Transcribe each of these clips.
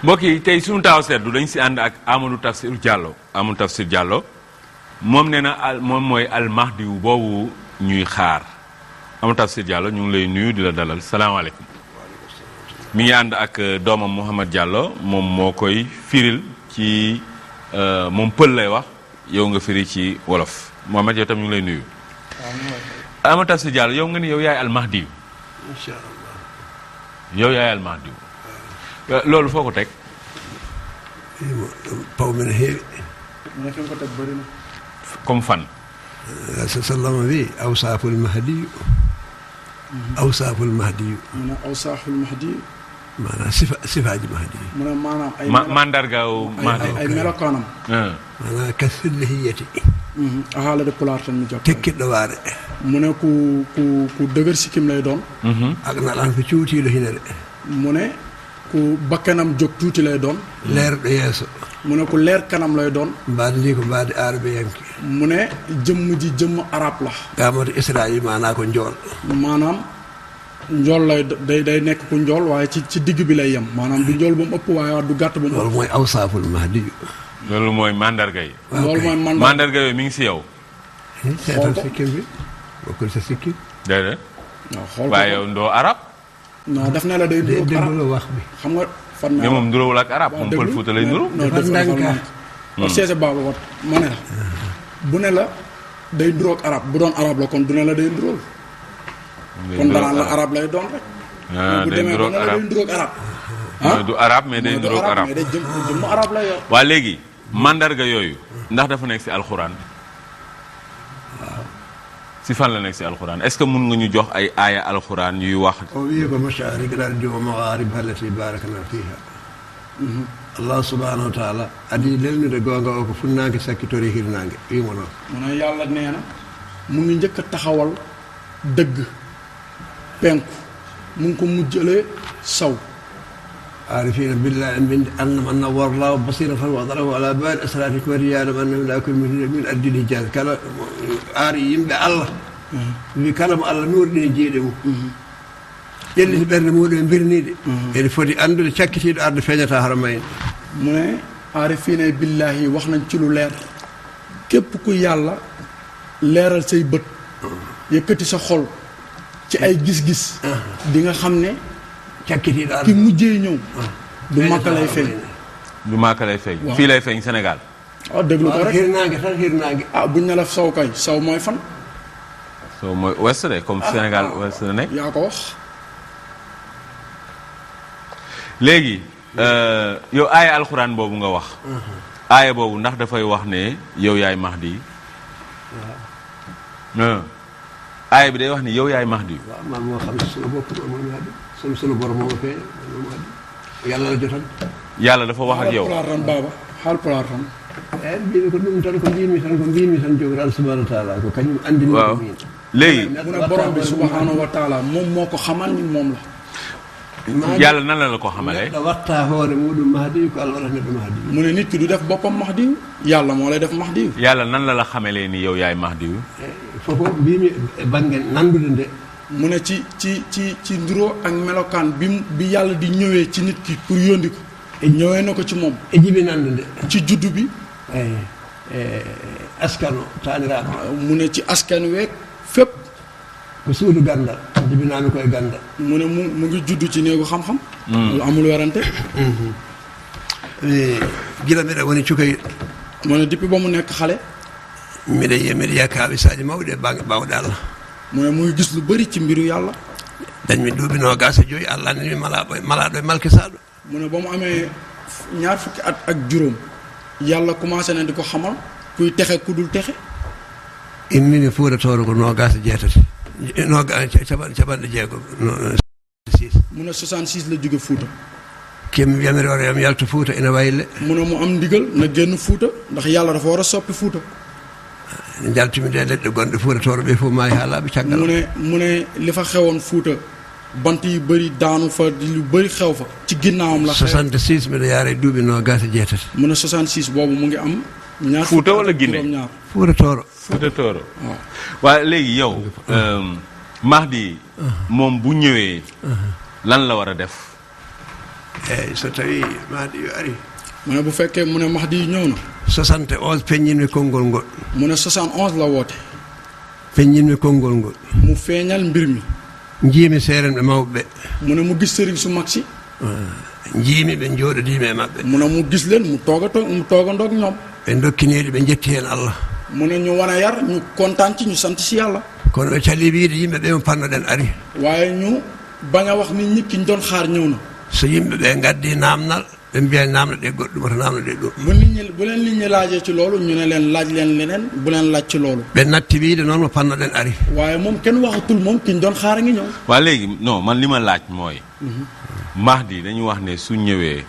mbokk yi tey suñu taaw seetlu dañ si ànd ak Amadou Tafsir Diallo moom nee na moom mooy al mahdi yu boobu ñuy xaar Amadou Tafsir Diallo ñu ngi lay nuyu di la dalal salaamaaleykum. mi ngi ànd ak doomam Mouhamed Diallo moom moo koy firil ci moom pël lay wax yow nga firi ci wolof Mouhamed yow tam ñu ngi lay nuyu. Amadou Tafsir Diallo yow nga ni yow yaay al mahdi yu. incha allah. yow yaay al mahdi yu loolu foo ko teg. paw mi ne xeewi. mu ne fi nga ko teg bëri na. comme fan. sallama wi awsaaful mahdi yu. awsaaful mahdi yu. mu ne awsaaxul mahdi yu. maanaam sifaaji mahdi yu. mu ne maanaam ay. mandargaaw mahdi ay melokaanam. maanaam kasillahiyati. axaala de pulaar tan mi jàpp. tekkiɗɗo waare. mu ne ku dëgër sikkim lay doon. ak naɗan ko cuutiiɗo hinere. mu ne ku bakkanam jóg tuuti lay doon. leerɗo yeeso. mu ne ku leer kanam lay doon. mbaadi ndi ko mbaadi arabe yanke. mu ne jëmm ji jëmm arab la. gaamata israil maanaa ko njool. maanaam njool lay day nekk ku njool waaye ci digg bi lay yem maanaam du njool ba mu ëpp waaye du gàtt ba mu ëpp. loolu mooy awsaaful mahdi yu. loolu mooy mandarga yi. loolu mooy mandarga yooyu mi ngi si yow. seetal sikkim bi bokkul sa sikkim. déedéet. waaw xool ko waaye yow ndoo arab. non def na la day nduróog arab déglu wax bi. xam nga fan mais moom nduróowul ak arab moom pël Fuuta lay nduró. non def na seese baaba wat ma ne la bu ne la day nduróog arab bu doon arab la kon du ne la day nduróog kon danaan la arab lay doon rek bu demee ba ne la day nduróog arab du arab mais day nduróog arab mais day jëmm arab lay yor. waa léegi mandarga yooyu ndax dafa nekk si alxuraan. si fan la nekk si alxuraan est-ce que mun nga ñu jox ay aaya alxuraan yuy wax. o wii ko mashaariq al-ardi wa maghaaribiha allati baaraknaa fiihaa. allah subhanahu wa taala adi lelnude goonga o ko funnaange sakkitori hirnaange wiimo noon. mu ne yàlla nee na mu ngi njëkk a taxawal dëgg penku mu ngi ko mujjalee saw. aarifiina billahi min annama nawwara llaahu basiiratahu wa adarahu alaa baali asraarikum wa liya'lama annahu laa yakunu min ardil hijaaz kala aari yimɓe allah wi kala mo allah nuuriɗini jeeɗe mum ƴelliti ɓernde muɗum e mbirniiɗe ene foti anndude cakkitiiɗo arde feeñata hara mayne. mu ne aarifiina billahi wax nañ ci lu leer képp ku yàlla leeral say bët yëkkati sa xol ci ay gis-gis di nga xam ne cakkitiiɗo arde ki mujjee ñëw du Makka lay feeñ. du Makka lay feeñ. fii lay feeñ Sénégal. waaw déglu ko rek hirnaange tan hirnaange. buñ ne la saw kay saw mooy fan. so mooy ouest de comme Sénégal ouest la nekk. yaa ko wax. léegi yow aaya alxuraan boobu nga wax. aaya boobu ndax dafay wax ne yow yaay mahdi. aaya bi day wax ne yow yaay mahdi. waaw man moo xam sunu bopp moom mahdi sunu borom moo feeñ moom mahdi yàlla la jotal. yàlla dafa wax ak yow. xaal pulaar tan baaba xaal pulaar tan. mbiimi ko ɗum tan ko mbimi tan jogoraan subhanahu wa taala ko kañum andini waaw léegi mu ne borom bi subhanahu wa taala moom moo ko xamal ni moom la. yàlla nan la ko xamalee. neɗɗo watta hoore muɗum mahdi ko allah waɗata neɗɗo mahdi. mu ne nit ki du def boppam mahdi yàlla moo lay def mahdi. yàlla nan la xamalee ni yow yaay mahdi yu. fofo mbimi bange nandude nde. mu ne ci nduróo ak melokaan bi yàlla di ñëwee ci nit ki pour yóndi ko. ñëwee na ko ci moom. e jibi nande nde. ci juddu bi. askano taaniraaɓe. mu ne ci askan week fépp. ko suudu gandal jibinaami koye gandal. mu ne mu ngi juddu ci néegu xam-xam. lu amul werante. gila mbiɗa woni cukoy. mu ne depuis ba mu nekk xale. mbiɗa yiya kaalisaaji mawɗi e bange bawɗe allah. mu ne muy gis lu bëri ci mbiru yàlla. dañmi duuɓi noogaas e joyi allah nani malaaɗo e malkisaaɗo. mu ne ba mu amee ñaar fukki at ak juróom yàlla commencé na di ko xamal kuy texe ku dul texe. immimi fuuratoro ko noogaas e jeetati caɓanɗe jeegom 66. mu ne 66 la jóge Fuuta. kemi wiyamiri oro yam yalta Fuuta ina wayle. mu ne mu am ndigal na génn Fuuta ndax yàlla dafa war a soppi Fuuta. ne jaltumi de leɗɗe gonɗe fuuratoro ɓe fof maayi ha laaɓi caggal. mu ne li fa xewoon Fuuta bant yu bëri daanu fa lu bëri xew fa ci ginnaawam la. 66 mbiɗa yaara e duuɓi noogaas e jeetati. mu ne 66 boobu mu ngi am. ñaar Fuuta wala Guinée ñaar. Fuuratoro. Fuutatoro. waaw waaye léegi yow. Mahdi moom bu ñëwee. lan la war a def. eyyi so tawi mahdi yo ari mu ne bu fekkee mu ne Mahdi ñëw na 71 peññinmi konngol ngol mu ne 71 la woote peññinmi konngol ngol mu feeñal mbir mi jiimi seerenɓe mawɓe ɓe mu ne mu gis sëriñ su mag si jiimi ɓe jooɗodiima e maɓɓe mu ne mu gis leen mu toogandoog ñoom ɓe dokkiniiɗo ɓe jetti heen Allah mu ne ñu wan a yar ñu kontaan ci ñu sant si yàlla kono ɓe calii wiide yimɓe ɓe mo pannoɗen ari waaye ñu bañ a wax nit ñi ki ñu doon xaar ñëw na so yimɓe ɓe ngaddii naamnal ɓe mbiyani naamno ɗe goɗɗum oto naamno ɗe ɗum bu leen nit ñi laajee ci loolu ñu ne leen laaj leen leneen bu leen laaj ci loolu ɓe natti wiide noon mo pannoɗen ari waaye moom kenn waxatul moom ki ñu doon xaar a ngi ñëw waa léegi non man li ma laaj mooy Mahdi dañu wax ne su ñëwee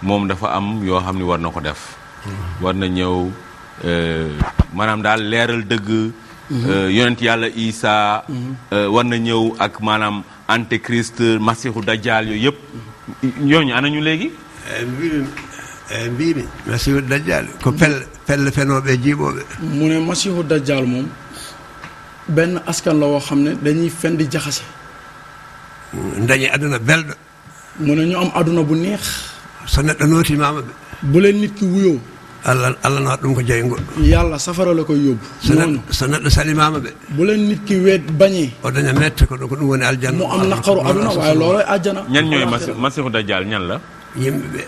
moom dafa am yoo xam ne war na ko def war na ñëw maanaam daal leeral dëgg yonent yàlla Isa war na ñëw ak maanaam antéchrist masihu dajjal yooyu yëpp ñooñu ana ñu léegi mbimi masihu dajjal ko pelle fenooɓe jiiɓooɓe mu ne masihu dajjal moom benn askan la woo xam ne dañuy fen di jaxase dañi aduna belɗo mu ne ñu am aduna bu neex so neɗɗo nootimaama ɓe bu leen nit ki wuyoo allah naat ɗum ko jayngol yàlla safara la koy yóbbu so neɗɗo salimaama ɓe bu leen nit ki weet bañee o daña mette ko ɗum woni aljanna mu am naqaru aduna waaye loolooy àjjana ñan ñooy masihu dajjal ñan la yimɓe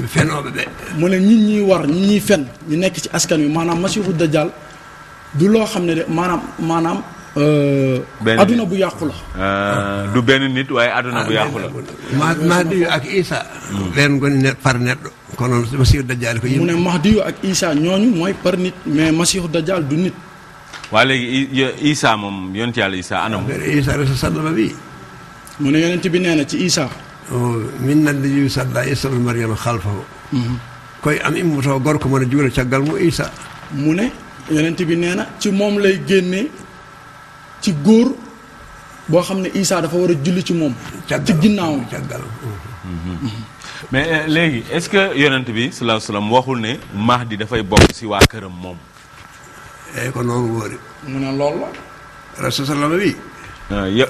fenooɓe ɓe mu ne ñit ñiy war ñi ñuy fen ñu nekk ci askan wi maanaam masihu dajjal du loo xam ne de maanaam aduna bu yàqu la du benn nit waaye aduna bu yàqu la Mahdi ak Isa ɓen goni par neɗɗo kono masihu dajjal ko mu ne Mahdi ak Isa ñooñu mooy par nit mais masihu dajjal du nit waa léegi Isa moom yonent yàlla Isa anam Isa rasul sallama wi mu ne yonent bi nee na ci Isa min nande yiwi sadda Isa ibn Maryama xalfahu koye am immoto gorko mone juula caggal mu Isa mu ne yonent bi nee na ci moom lay génnee ci góor boo xam ne Isa dafa war a julli ci moom ci ginnaawam caggal mais léegi est-ce que yonent bi sallallahu alayhi wasallam waxul ne Mahdi dafay bokk si waa këram moom eyi ko noon woori mu ne loolu la rasul sallama wi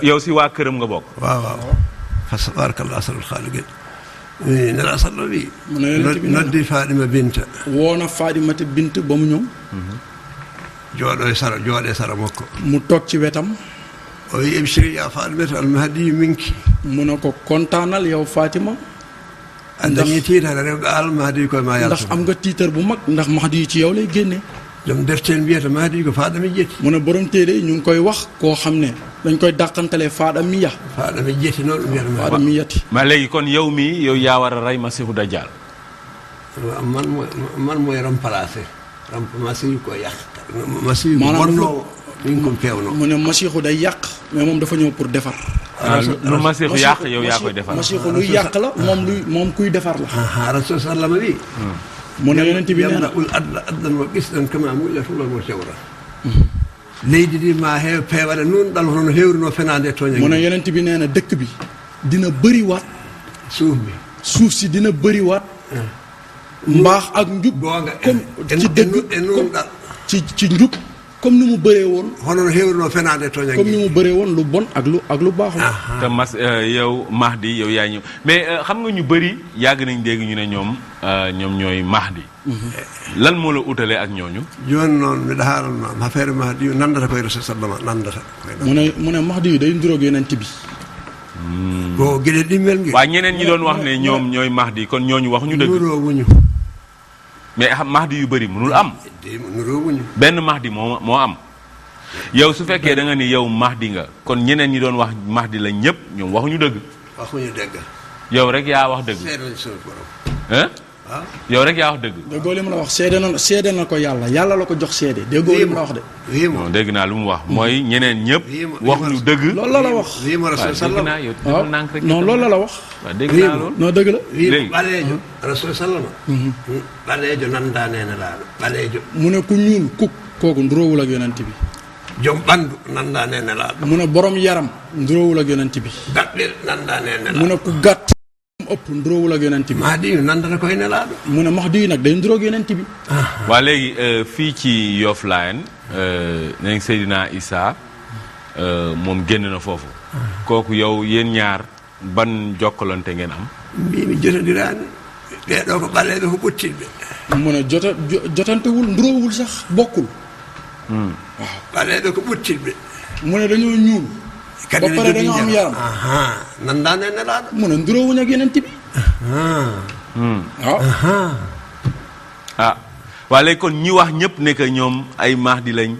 yow si waa këram nga bokk waaw fa tabarakallah asrul xaaliqin nela sallama wi mu ne yonent bi noddi Fadima Binta woona Fadimata Bint ba mu ñëw jooɗe sara makko mu toog ci wetam o wi ibshiri ya Fadimata almahdi minki mu ne ko kontaanal yow Fatima a dañi tiitare rewɓe almahdi koye ma ndax am nga tiitar bu mag ndax Mahdi yi ci yow lay génne jom defteen wiyata Mahdi ko Fadami jetti mu ne borom téere ñu ngi koy wax koo xam ne dañ koy dàqantalee Fadamiya Fadami jetti noonu ɗum wiyata Fadamiyati ma léegi kon yow mi yow yaa war a rey masihu dajjal man mooy remplacé masihu ko yàq masihu bonno min ko pewno mu ne masihu day yàq mais moom dafa ñëw pour defar lu masihu yàq yow yaa koy defar masihu luy yàq la moom kuy defar la rasul sallama wi mu ne yonent bi nee na ul addan wa qisdan kama muƴatulon mo cewra leydi ndi ma heew peewale nun ɗal hono hewruno fenade toña mu ne yonent bi nee na dëkk bi dina bëri waat suuf si dina bëri waat mbaax ak njub comme ci dëgg ci njub comme ni mu bëree woon hono hewruno fenade toña comme ni mu bëree woon lu bon ak lu baaxul te yow Mahdi yow yaa ñëw mais xam nga ñu bëri yàgg nañ dégg ñu ne ñoom ñooy Mahdi lan moo la utale ak ñooñu joni noon mbiɗa haalanma affaire Mahdi yu nandata koye rasul sallama nandata mu ne Mahdi yu day nduroog yonent bi ko gueɗe ɗimmel ngi waaw ñeneen ñi doon wax ne ñoom ñooy Mahdi kon ñooñu waxuñu dëgg nuroowuñu mais Mahdi yu bëri mënul am nuroowuñu benn Mahdi moo am yow su fekkee da nga ni yow Mahdi nga kon ñeneen ñi doon wax Mahdi la ñëpp ñoom waxuñu dëgg waxuñu dëgg yow rek yaa wax dëgg hein yow rek yaa wax dëgg déggoo li mu la wax seede na ko yàlla la ko jox seede déggoo li mu la wax de non dégg naa lu mu wax mooy ñeneen ñëpp waxuñu dëgg loolu la wax dégg naa yow waaw non loolu la wax waaw dégg naa loolu non dëgg la léegi ɓaleejo rasul sallama ɓaleejo nandaneene laaɗo ɓaleejo mu ne ku ñuul kooku nduroowul ak yonent bi jom ɓanndu nandaneene laaɗo mu ne borom yaram nduroowul ak yonent bi gaɓɓel nandaneene laaɗo mu ne ku gàtt ëpp nduroowul ak yonent bi Mahdi nandata koye nelaaɗo mu ne Mahdi nag day nduroog yonent bi waa léegi fii ci Yoff Layeen nañ Seydina Issa moom génn na foofu kooku yow yéen ñaar ban jokkalante ngeen am mbimi jotodiraani ɓeeɗo ko ɓaleeɓe ko ɓottinɓe mu ne jotantewul nduroowul sax bokkul waaw ɓaleeɓe ko ɓottinɓe mu ne dañoo ñuul ba pare dañoo am yaram nandaano e nelaaɗo mu ne nduroowuñ ak yeneen tibi waaw waa léegi kon ñi wax ñëpp ne que ñoom ay Mahdi lañ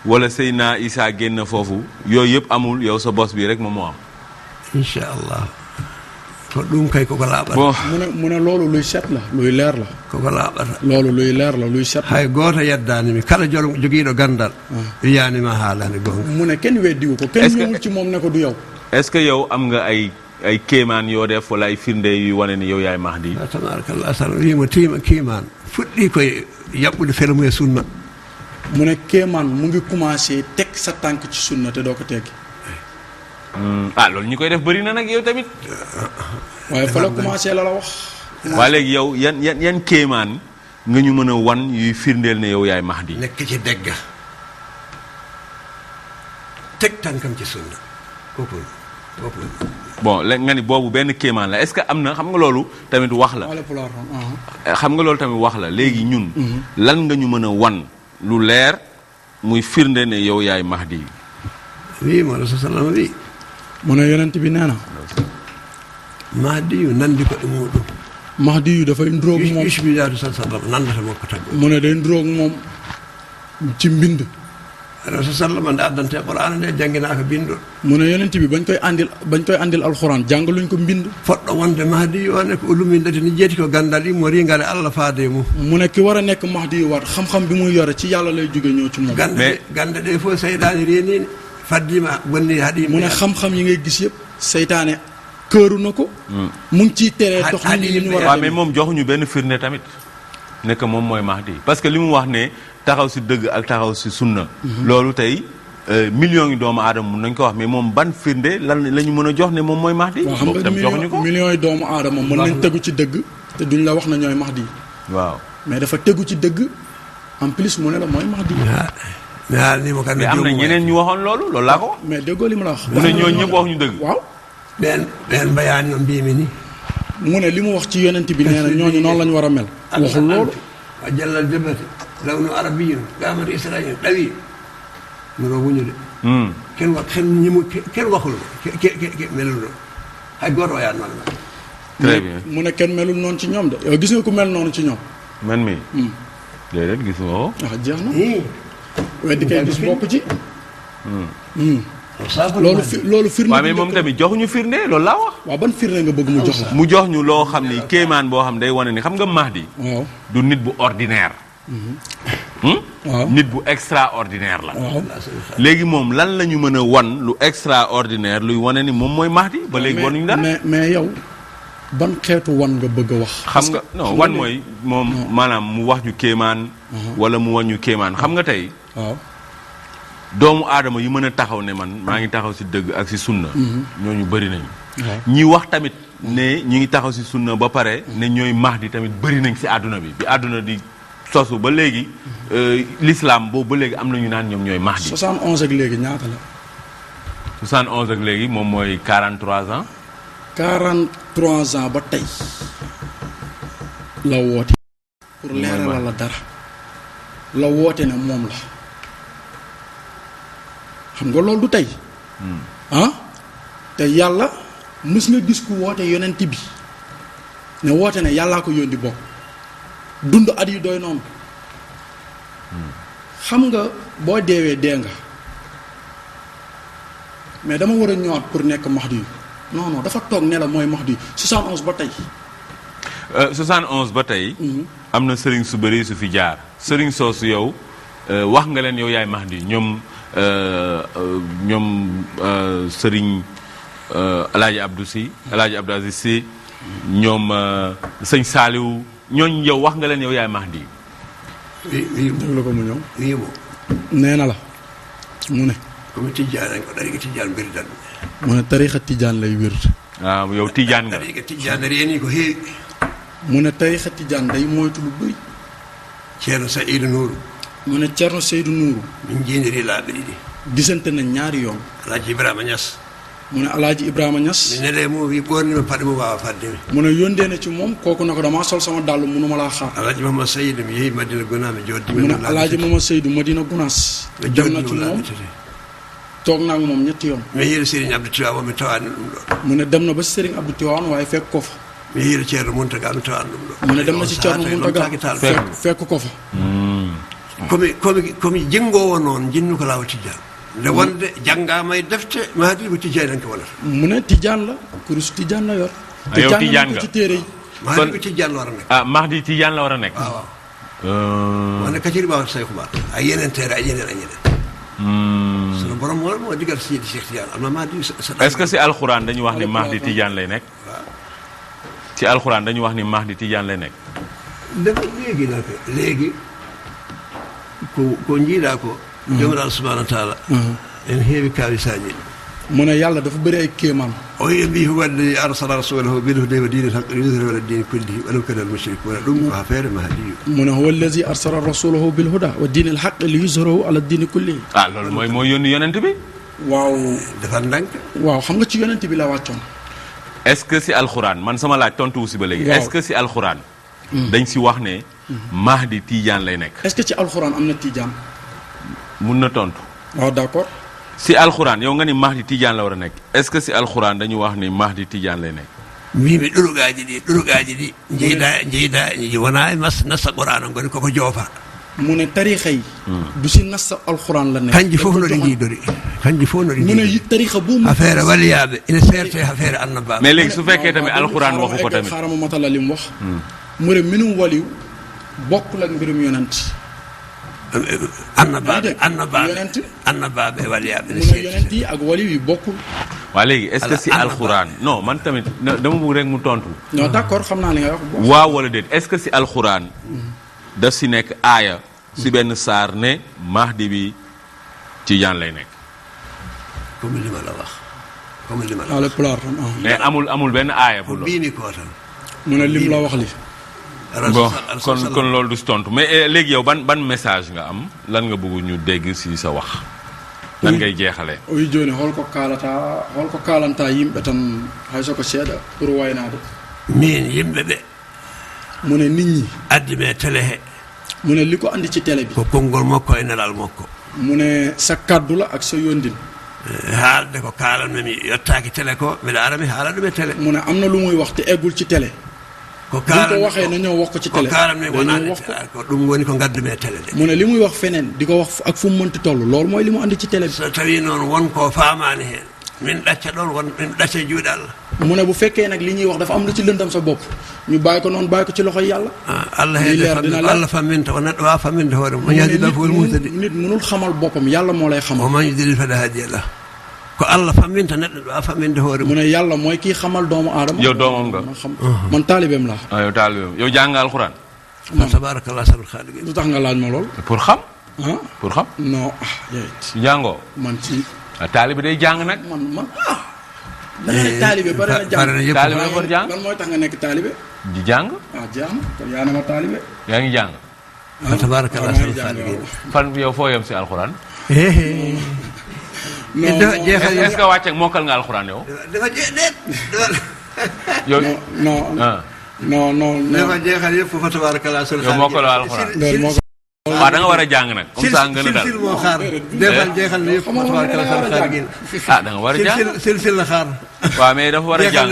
wala Seydina Isa génn foofu yooyu yëpp amul yow sa bos bi rek moom moo am inchallah ko ɗum kay koko laaɓata bon mu ne loolu luy set la luy leer la koko laaɓata loolu luy leer la luy set hay gooto yeddaanimi kala jogiiɗo gandal wiyaanima haalani gonga mu ne kenn weddiwu ko kenn ñëwul ci moom ne ko du yow est-ce que yow am nga ay kéemaan yoo def wala ay firnde yu wane ni yow yaay Mahdi tabarakallah sala wiima kiimaan fuɗɗi koye yaɓɓude felmu e sunna mu ne kéemaan mu ngi commencé teg sa tànk ci sunna te doo ko teggi loolu ñi koy def bëri na nag yow tamit waaye fa la commencé la wax waa léegi yow yan kéemaan nga ñu mën a wan yuy firndeel ne yow yaay Mahdi nekk ci degga teg tànkam ci sunna kooku bon léegi nga ni boobu benn kéemaan la est-ce que am na xam nga loolu tamit wax la xam nga loolu tamit wax la léegi ñun lan nga ñu mën a wan lu leer muy firnde ne yow yaay Mahdi wi mo rasul sallam wi mu ne yonent bi nee na Mahdi yu nandi ko e muɗum Mahdi yu dafay ndróog moom usbiyaatu sallam nandata moo ko taggo mu ne day ndróog moom ci mbind rasul sallam nde addante qur'an nde jangginaa ko bindol mu ne yonent bi bañ koy andil alxuraan jàngaluñ ko mbind poɗɗo wonde Mahdi yu o ne ko ulumindati ni jeeti ko gandal immori ngale Allah faade mum mu ne ki war a nekk Mahdi yu war xam-xam bi muy yore ci yàlla lay jóge ñëw ci moom gande ɗe fof seyɗaani reenini faddima bonni haɗi mu ne xam-xam yi ngay gis yëpp seytaane këru na ko mu ngi ciy teree dox nit ñi ñu war a waaw mais moom joxuñu benn firnde tamit ne que moom mooy Mahdi parce que li mu wax ne taxaw si dëgg ak taxaw si sunna loolu tey millions yi doomu aadama mun nañ ko wax mais moom ban firnde lan la ñu mën a jox ne moom mooy Mahdi waaw xam nga joxuñu ko millions yi doomu aadama mën nañ tegu ci dëgg te duñ la wax na ñooy Mahdi waaw mais dafa tegu ci dëgg en plus mu ne la mooy Mahdi mais am na ñeneen ñu waxoon loolu laa ko mais déggoo li ma la wax mu ne ñooñu ñëpp waxuñu dëgg waaw ɓen mbayani o mbimi ni mu ne li mu wax ci yonent bi nee na ñooñu noonu lañ war a mel waxul loolu a jallal jabati lawnu arabiyun gamata israil ɗawi miro wuñude ken waxul melul ɗo hay goto o yaat noon très bien mu ne kenn melul noonu ci ñoom de yow gis nga ku mel noonu ci ñoom man mi déedéet gis nga ko waaw jeex na weddi kay gis bokk ci loolu firnde waaw mais moom tamit joxuñu firnde loolu laa wax waaw ban firnde nga bëgg mu jox la mu jox ñu loo xam ni kéemaan boo xam day wane ni xam nga Mahdi waaw du nit bu ordinaire waaw nit bu extraordinaire la waaw léegi moom lan la ñu mën a wan lu extraordinaire luy wane ni moom mooy Mahdi ba léegi wanuñu dara mais yow ban xeetu wan nga bëgg a wax xam nga non wan mooy moom maanaam mu wax ñu kéemaan wala mu wan ñu kéemaan xam nga tey waaw doomu aadama yi mën a taxaw ne man maa ngi taxaw si dëgg ak si sunna ñooñu bëri nañu ñi wax tamit ne ñi ngi taxaw si sunna ba pare ne ñooy Mahdi tamit bëri nañ si àdduna bi àdduna di sosu ba léegi l'islam boobu ba léegi am nañu naan ñoom ñooy Mahdi 71 ak léegi ñaata la 71 ak léegi moom mooy 43 ans 43 ans ba tey la woote pour leeral la dara la woote ne moom la xam nga loolu du tey te yàlla mës nga gis ku woote yonent bi ne woote ne yàllaa ko yónni bokk dund at yu doy noonu xam nga boo deewee dee nga mais dama war a ñëwaat pour nekk Mahdi yu non dafa toog ne la mooy Mahdi 71 ba tey 71 ba tey am na sëriñ su bëri su fi jaar sëriñ soosu yow wax nga leen yow yaay Mahdi ñoom sëriñ alaaji Abdou Si alaaji Abdou Aziz Si ñoom sëñ Saaliw ñooñ yow wax nga leen yow yaay Mahdi dégg la ko mu ñëw wiimo nee na la mu ne komi tijjaan ko ɗariga tijjaan mbiridan mu ne tarixa tijjaan lay wér waaw yow tijjaan nga ɗariga tijjaan reeni ko heewi mu ne tarixa tijjaan day moytu lu bëri ceerno Saïdou Nourou mu ne Ceerno Seydou Nourou min jiiniri laaɓe ɗiɗi gisante na ñaari yoon alaaji Ibrahima Niass mu ne Alaaji Ibrahima Niass. mi ne lee mu wi ɓornima paɗe mum wawa fadde mi. mu ne yóndee na ci moom kooku na ko damaa sol sama dàll munuma laa xaar. Alaaji Mamadou Seydou mi yeehi Madina Gounass mi joddima. mu ne Alaaji Mamadou Seydou Madina Gounass. dem na ci moom toog naa ak moom ñetti yoon. mi yeehi Serigne Abdou Tiwaawan mi tawani ɗum ɗo. mu ne dem na ba Serigne Abdou Tiwaawan waaye fekk ko fa. mi yeehi Ceerno Muntaga mi tawani ɗum ɗo. mu ne dem na ci Ceerno Muntaga fekk ko fa. komi jinggowo noon jinmi ko laawa Tijaan nde wonde janngama e defte Mahdi ko Tijaan en ko wonata. mu ne Tijaan la kurus Tijaan la yor. yow Tijaan nga ci téere yi. Mahdi ko Tijaan la war a nekk. Mahdi Tijaan la war a nekk. waaw wonde kaciri ɓaawata Saykou Ba a yeneen teere a yeneen a yeneen. sono borom moo digal Seydi Cheikh Tidiane am na Mahdi. est-ce que si alxuraan dañu wax ni Mahdi Tijaan lay nekk. ci alxuraan dañu wax ni Mahdi Tijaan lay nekk. dafa léegi nag léegi ko njiiɗaa ko. jomiraɗo subahanahu wa taala. en heewi kaalisaaji. mu ne yàlla dafa bëri ay kéemaan. o wiya mbi huwadde arsala rasulahu bilhuda wa diinil haqqi liyudhhirahu ala diini kullihi walaw kariha al-mushrikuun ɗum ko affaire Mahdi. mu ne huwa allazi arsala rasulahu bilhuda wa diinil haqqi liyudhhirahu ala diini kullihi. loolu mooy yónni yonent bi. waaw. dafa ndànk. waaw xam nga ci yonent bi la wàccoon. est-ce que si alxuraan man sama laaj tontu wu si ba léegi. est-ce que si alxuraan. dañ si wax ne. Mahdi Tijaan lay nekk. est-ce que ci alxuraan am na Tijaan. mun na tontu. waaw d'accord. si alxuraan yow nga ni Mahdi Tijaan la war a nekk est-ce que si alxuraan dañu wax ni Mahdi Tijaan lay nekk. mbimi ɗurugaji ɗi jeyda wona e nassa qur'ana ngoni koko joofa. mu ne tarixa yi. du si nassa alxuraan la nekk. kanji fof noɗi jiidori mu ne yi tarixa bu mu. affaire waliyaɓe ina serte affaire annabaɓe. mais léegi su fekkee tamit alxuraan waxu ko tamit. xaaral ma matala li mu wax. mu ne minum waliw bokkul ak mbirum yonent. annabaɓe e waliyaɓe mu ne yonent yi ak waliw yi bokkul. waa léegi est-ce que si alxuraan non man tamit dama bëgg rek mu tontu. non d'accord xam naa li nga wax. waaw wala déet est-ce que si alxuraan. daf si nekk aaya. si benn saar ne Mahdi bi Tijaan lay nekk. comme li ma la wax. mais amul benn aaya bu loolu. bii ko tan. mu ne lim la wax li. bon kon loolu du si tontu mais léegi yow ban message nga am lan nga bëgg ñu dégg si sa wax. lan ngay jeexalee. oyi jooni holko kaalanta yimɓe tan hay soko seeɗa pour waynaade. min yimɓe ɓe. mu ne nit ñi. addi me télé he. mu ne li ko andi ci télé bi. ko konngol makko e nelal makko. mu ne sa kaddu la ak sa yondin. haalde ko kaalanmi yottaaki télé ko mbiɗa ara mi haala ɗum e télé. mu ne am na lu muy wax te eggul ci télé. ko kaalan ko waxee na ñëw wax ko ci télé. ko kaalanmi wonaade ko ɗum woni ko ngaddumi e télé de. mu ne li muy wax feneen di ko wax ak fu mu mënti toll loolu mooy li mu andi ci télé bi. so tawii noon won koo faamaani heen min ɗacca ɗon min ɗacca juuɗe Allah. mu ne bu fekkee nag li ñuy wax dafa am lu ci lëndam sa bopp ñu bàyyi ko noonu bàyyi ko ci loxoy yàlla. Allah Allah famminta ko neɗɗo waawa famminde hoore mum. nit mënul xamal boppam yàlla moo lay xamal. o man yudlil falaa haadiya lahu ko Allah famminta neɗɗo waawa famminde hoore mum. mu ne yàlla mooy kii xamal doomu aadama. yow doomam nga. man taalibeem laa. yow taalibeem yow jàng nga alxuraan. tabaarakallah sabul xaaliqiin. lu tax nga laaj ma lool. pour xam. pour xam. non jàngoo. man ci. taalibe day jàng nag. man da nga ne taalibe bare na jàng. taalibe war jàng. lan mooy tax nga nekk taalibe. di jàng. jàng kon yaa ne ma taalibe. yaa ngi jàng. tabaarakallah sabul xaaliqiin. fan yow foo yem si alxuraan. est-ce que wàcceeg mokkal nga alxuraan yow. dafa jeexal yow non. dafa jeexal yëpp fa tabaarakallah sabul xaaliqiin. yow mokkaloo alxuraan. waaw da nga war a jàng nag. comme ça nga gën a dal sil moo xaar. defal jeexal na yëpp fa tabaarakallah sabul xaaliqiin. da nga war a jàng sil la xaar. waaw mais dafa war a jàng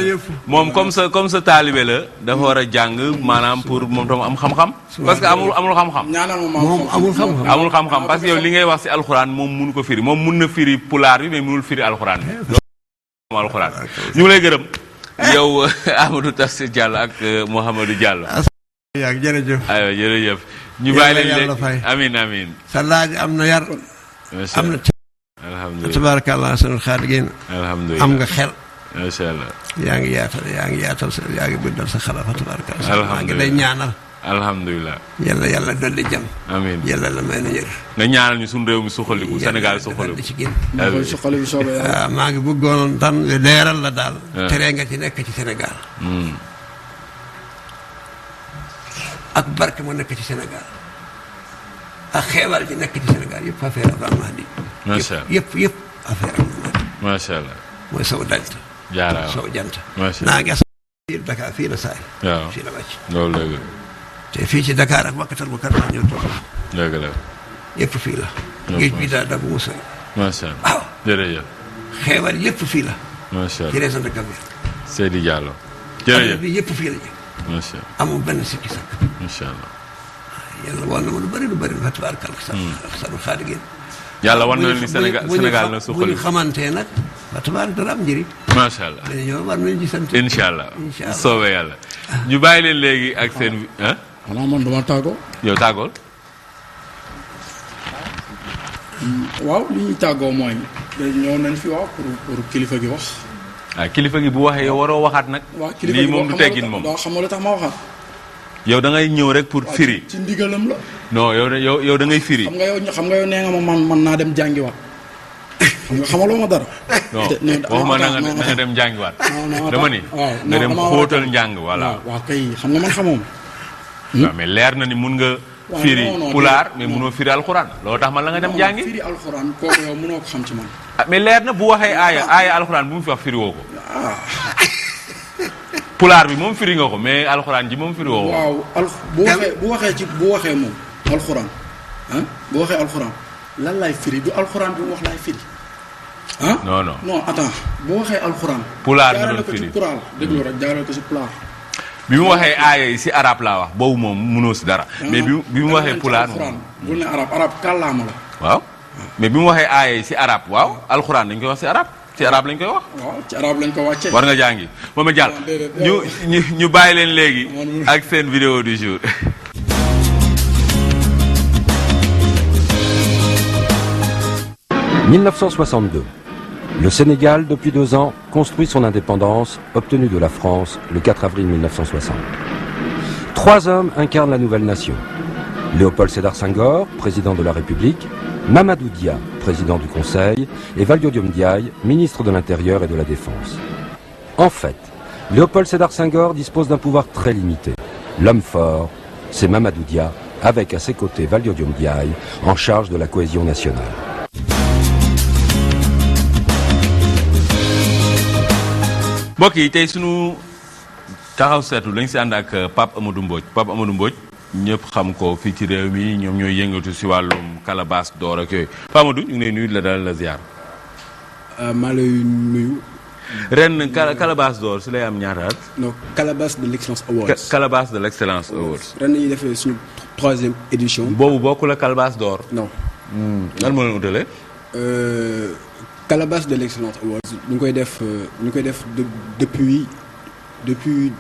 moom comme sa taalibe la dafa war a jàng maanaam pour moom tam am xam-xam. parce que amul xam-xam. moom amul xam-xam parce que yow li ngay wax si alxuraan moom mënu ko firi moom mun na firi pulaar bi mais mënul firi alxuraan bi. alxuraan ñu ngi lay gërëm yow Amadou Tafsir Diallo ak Mouhamadou Diallo. jërëjëf. aywa jërëjëf. ñu bàyyi leen amiin sa laaj am na yar. am na. alhamdulilah tabaarakallah sanul xaaliqiin. alhamdulilah am nga xel. macha allah. yaa ngi yaatal sa yaa ngi bëggal sa xalaat tabaarakallah. alhamdulilah maa ngi lay ñaanal. alhamdulilah. yàlla dolli jàmm. amiin yàlla la may na yër. nga ñaanal ñu suñu réew mi suqaliku Sénégal suqaliku. waaw maa ngi bëggoon tan leeral la daal. tere nga ci nekk ci Sénégal. ak barke mu nekk ci Sénégal ak xeewal ci nekk ci Sénégal yëpp affaire Abdou Mahdi. macha allah yëpp affaire Abdou Mahdi. macha allah. mooy sow dant. jaaraama sow jant. macha naa gas fii Dakar fii la saay. waaw fii la wàcc. loolu dëgg la. te fii ci Dakar ak Makkatal Mukarrama ñëw toog. dëgg la. yëpp fii la. géej bi daal da bu mu sori. macha allah waaw. jërëjëf. xeewal yëpp fii la. macha ci allah région de Gambie. Seydi Diallo. affaire jërëjëf bi yëpp fii la ñu. macha allah amul benn sikki sakk. macha allah. yàlla war na ma lu bëri fa tabaarkalla. sanu xaadi ngeen. yàlla war na ni Sénégal na bu suqali. ñu xamantee nag fa tabaarkalla dara am njëriñ. macha allah. dañoo war nañu ci sant. incha allah incha allah soobee yàlla. ñu bàyyi leen léegi ak seen. ah xanaa man duma tàggoo. yow tàggool. waaw li ñuy tàggoo mooy. ñëw nañ fi waaw pour kilifa gi wax. ah kilifa gi bu waxee yow waroo waxaat nag. waaw kilifa lii gi moom du teggin moom. waaw xam nga lu tax ma waxaat. yow da ngay ñëw rek pour firi. ci ndigalam la. non yow da ngay firi. xam nga yow nee nga ma man naa dem jàngiwaat. xamaloo ma dara. non waxuma na nga dem jàngiwaat. dama ni nga dem xóotal njàng voilà. waaw kay xam nga man xamoom. waaw mais leer na ni mun nga. firi pulaar mais munoo firi alxuraan. loolu tax man la nga dem jàngi. firi alxuraan kooku yow mënoo ko xam ci man. ah mais leer na bu waxee aaya alxuraan bu mu fi wax firi woo ko. pulaar bi moom firi nga ko mais alxuraan ji moom firi woo ko. waaw bu waxee moom alxuraan bu waxee alxuraan lan laay firi du alxuraan bi mu wax laay firi. non attends bu waxee alxuraan. pulaar nga doon firi jaarale ko ci pulaar déglu rek jaarale ko ci pulaar. bi mu waxee aaya yi si arab laa wax boobu moom munoo si dara. mais bi mu waxee pulaar moom bul ne arab kàllaama la. waaw mais bi mu waxee aaya yi si arab waaw alxuraan dañ koy wax si arab ci arab lañ koy wax. waaw ci arab lañ ko wàccee. war nga jàngi moom jàll ñu bàyyi leen léegi ak seen vidéo du jour. « 1962. Le Sénégal, depuis 2 ans, construit son indépendance, obtenue de la France le 4 avril 1960. 3 hommes incarnent la nouvelle nation. Léopold Sédar Senghor, président de la République, Mamadou Dia, président du Conseil, et Valdiodio Ndiaye, ministre de l'Intérieur et de la Défense. En fait, Léopold Sédar Senghor dispose d'un pouvoir très limité. L'homme fort, c'est Mamadou Dia, avec à ses côtés Valdiodio Ndiaye, en charge de la cohésion nationale. mbokk yi tey sunu taxaw seetlu dañ si ànd ak Pape Amadou Mbodj ñëpp xam ko fii ci réew mi ñoom ñooy yëngatu si wàllum calebasse d'or ak yooyu Pape Amadou ñu ngi lay nuyu la dalal la ziar. maa lay nuyu. ren calebasse d'or si lay am ñaata at. non calebasse de l'excellence awards. calebasse de l'excellence awards. ren nañuy defee suñu 3e édition. boobu bokkul ak calebasse d'or. non. lan moo leen utale. calebasse de l'excellence awards ñu ngi koy def depuis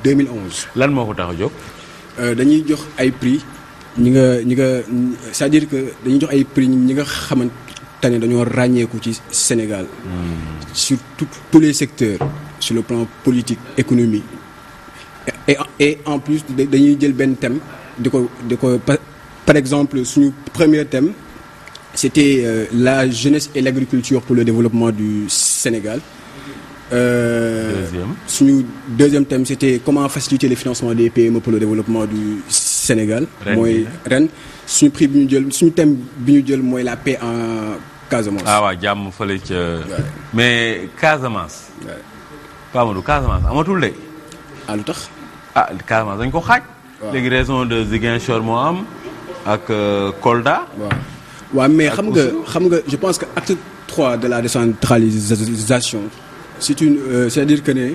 2011. lan moo ko tax a jóg. dañuy jox ay prix ñi nga c'est-à-dire que dañuy jox ay prix ñi nga xamante ne dañoo ràññeeku ci Sénégal. sur tous les secteurs sur le plan politique économique et en plus dañuy jël benn thème di ko par exemple suñu premier thème c'était la jeunesse et l'agriculture pour le développement du Sénégal. Suñu deuxième thème c'était comment faciliter le financement des PME pour le développement du Sénégal. mooy ren suñu prix bi ñu jël suñu thème bi ñu jël mooy la paix en Casamance. ah waaw jàmm fële ca. mais Casamance. Pape Amadou Casamance amatul de. lu tax. Casamance dañ ko xaaj. léegi raison de Ziguinchor moo am ak Kolda. waaw mais xam nga je pense que acte 3 de la décentralisation c'est-à-dire que ne